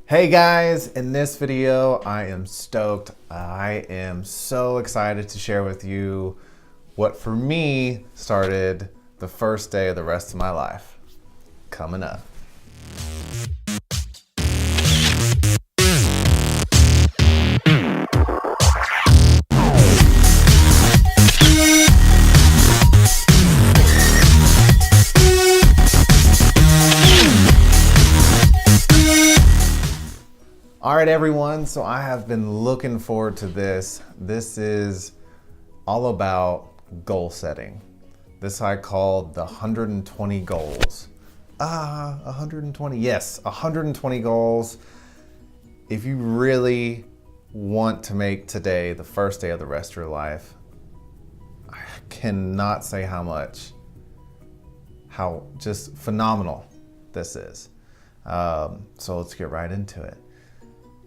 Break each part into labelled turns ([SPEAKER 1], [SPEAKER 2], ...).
[SPEAKER 1] Hey guys, in this video, I am stoked. I am so excited to share with you what for me started the first day of the rest of my life. Coming up. All right, everyone, so I have been looking forward to this. This is all about goal setting. This I call the 120 goals. 120, yes, 120 goals. If you really want to make today the first day of the rest of your life, I cannot say how just phenomenal this is. So let's get right into it.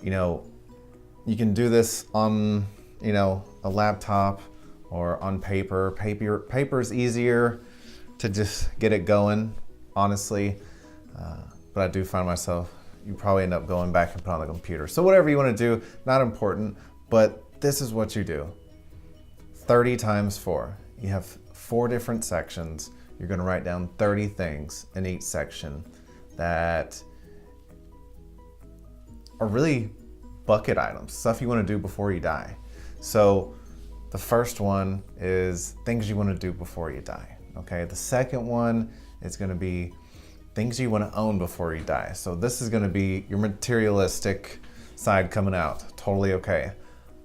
[SPEAKER 1] You can do this on, a laptop or on paper. Paper's easier to just get it going, honestly. But I do find myself, you probably end up going back and put on the computer. So whatever you want to do, not important, but this is what you do. 30 times 4. You have 4 different sections. You're going to write down 30 things in each section that are really bucket items, stuff you want to do before you die. So the first one is things you want to do before you die. Okay, the second one is going to be things you want to own before you die. So this is going to be your materialistic side coming out. Totally okay.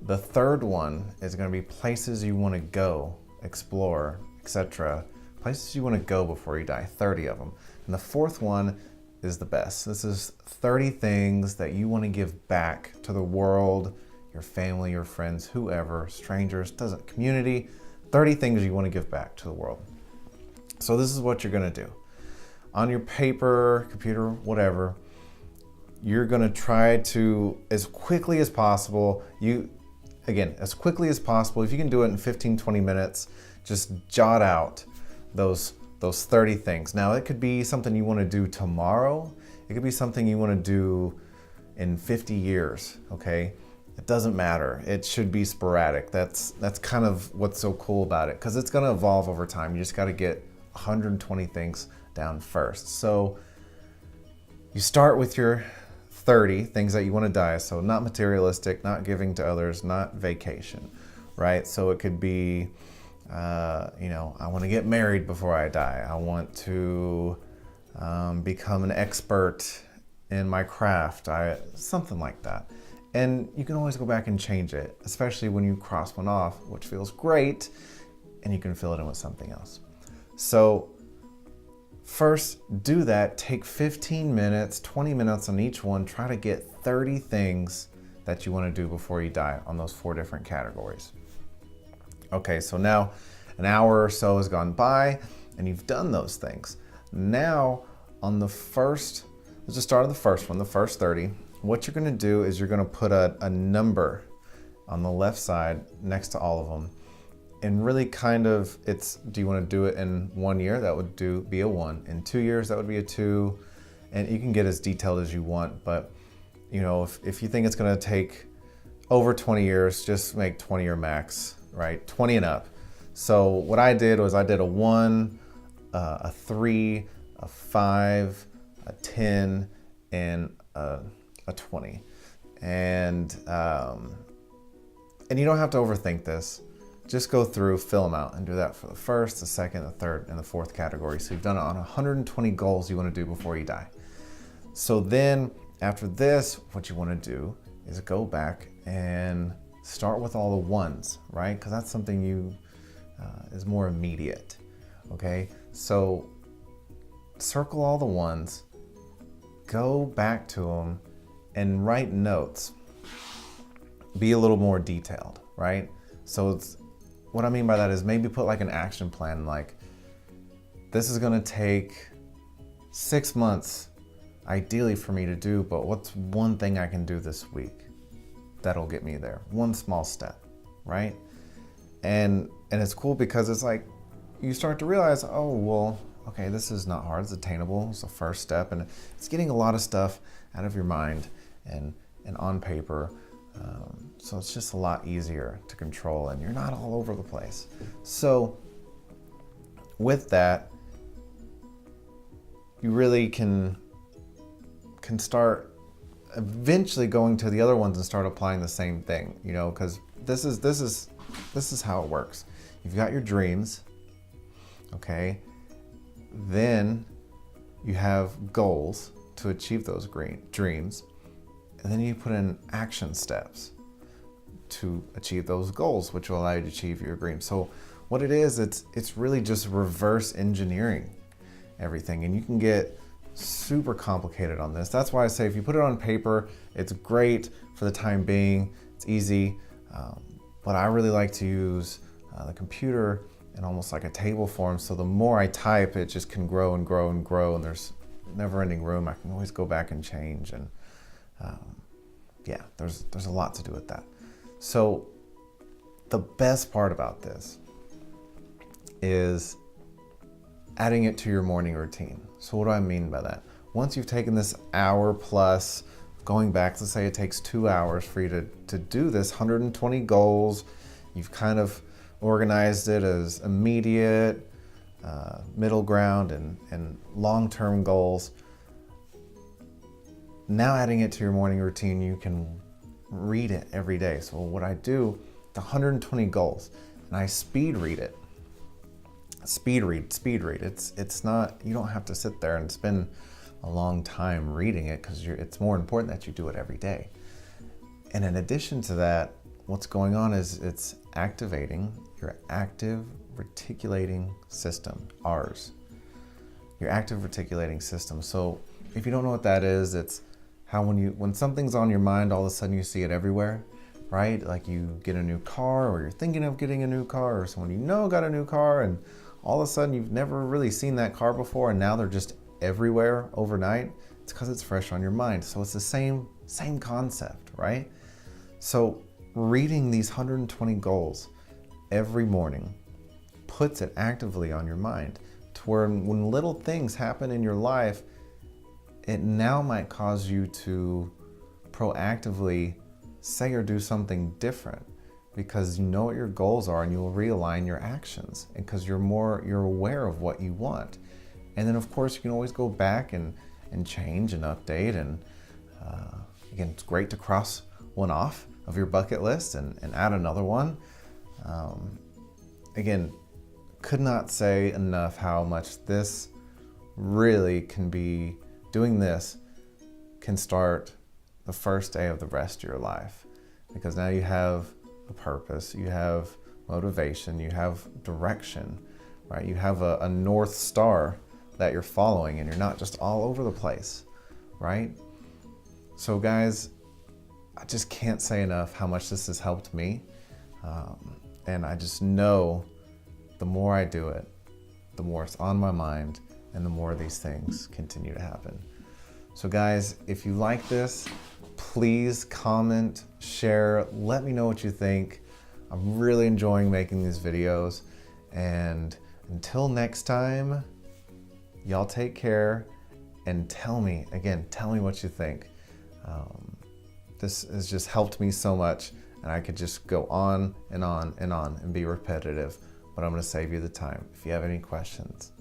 [SPEAKER 1] The third one is going to be places you want to go, explore, etc. Places you want to go before you die, 30 of them. And the fourth one is the best. This is 30 things that you want to give back to the world, your family, your friends, whoever, strangers, community, 30 things you want to give back to the world. So this is what you're going to do. On your paper, computer, whatever, you're going to try to, as quickly as possible, as quickly as possible, if you can do it in 15, 20 minutes, just jot out those 30 things. Now, it could be something you want to do tomorrow. It could be something you want to do in 50 years, okay? It doesn't matter. It should be sporadic. That's kind of what's so cool about it, because it's going to evolve over time. You just got to get 120 things down first. So you start with your 30 things that you want to die. So not materialistic, not giving to others, not vacation, right? So it could be I want to get married before I die. I want to become an expert in my craft. Something like that. And you can always go back and change it, especially when you cross one off, which feels great, and you can fill it in with something else. So first, do that. Take 15 minutes, 20 minutes on each one. Try to get 30 things that you want to do before you die on those 4 different categories. Okay, so now an hour or so has gone by and you've done those things. Now on the first, let's just start on the first one, the first 30. What you're gonna do is you're gonna put a number on the left side next to all of them. And really kind of, do you wanna do it in 1 year? That would be a 1. In 2 years, that would be a 2. And you can get as detailed as you want, but if you think it's gonna take over 20 years, just make 20-year max, right? 20 and up. So what I did was I did a 1, a 3, a 5, a 10, and a 20. And you don't have to overthink this. Just go through, fill them out, and do that for the first, the second, the third, and the fourth category. So you've done it on 120 goals you want to do before you die. So then after this, what you want to do is go back and start with all the ones, right? Because that's something is more immediate, okay? So circle all the ones, go back to them, and write notes. Be a little more detailed, right? So what I mean by that is maybe put like an action plan, like this is gonna take 6 months, ideally for me to do, but what's one thing I can do this week that'll get me there? One small step, right? And it's cool because it's like you start to realize, oh, well, okay, this is not hard, it's attainable, it's the first step, and it's getting a lot of stuff out of your mind and on paper. So it's just a lot easier to control and you're not all over the place. So with that, you really can start eventually going to the other ones and start applying the same thing, you know, because this is how it works. You've got your dreams, okay? Then you have goals to achieve those dreams, and then you put in action steps to achieve those goals, which will allow you to achieve your dreams. So what it is, it's really just reverse engineering everything, and you can get super complicated on this. That's why I say if you put it on paper, it's great for the time being, it's easy, but I really like to use the computer in almost like a table form, so the more I type, it just can grow and grow and grow, and there's never-ending room. I can always go back and change, and yeah, there's a lot to do with that. So the best part about this is adding it to your morning routine. So what do I mean by that? Once you've taken this hour plus, going back, let's say it takes 2 hours for you to do this 120 goals, you've kind of organized it as immediate, middle ground, and long-term goals. Now adding it to your morning routine, you can read it every day. So what I do, the 120 goals, and I speed read it. Speed read. It's not, you don't have to sit there and spend a long time reading it, because it's more important that you do it every day. And in addition to that, what's going on is it's activating your active reticulating system, ARS. Your active reticulating system. So if you don't know what that is, it's how when something's on your mind, all of a sudden you see it everywhere, right? Like you get a new car, or you're thinking of getting a new car, or someone you know got a new car, and all of a sudden you've never really seen that car before, and now they're just everywhere overnight. It's because it's fresh on your mind. So it's the same concept, right? So reading these 120 goals every morning puts it actively on your mind, to where when little things happen in your life, it now might cause you to proactively say or do something different, because you know what your goals are, and you will realign your actions, and because you're aware of what you want. And then of course you can always go back and change and update, and again, it's great to cross one off of your bucket list and add another one. Again, could not say enough how much this really can be, doing this can start the first day of the rest of your life, because now you have a purpose, you have motivation, you have direction, right? You have a North Star that you're following, and you're not just all over the place, right? So guys, I just can't say enough how much this has helped me. And I just know the more I do it, the more it's on my mind, and the more these things continue to happen. So guys, if you like this, please comment, share, let me know what you think. I'm really enjoying making these videos. And until next time, y'all take care, and tell me what you think. This has just helped me so much, and I could just go on and on and on and be repetitive, but I'm gonna save you the time. If you have any questions,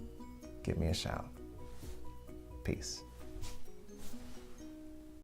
[SPEAKER 1] give me a shout. Peace.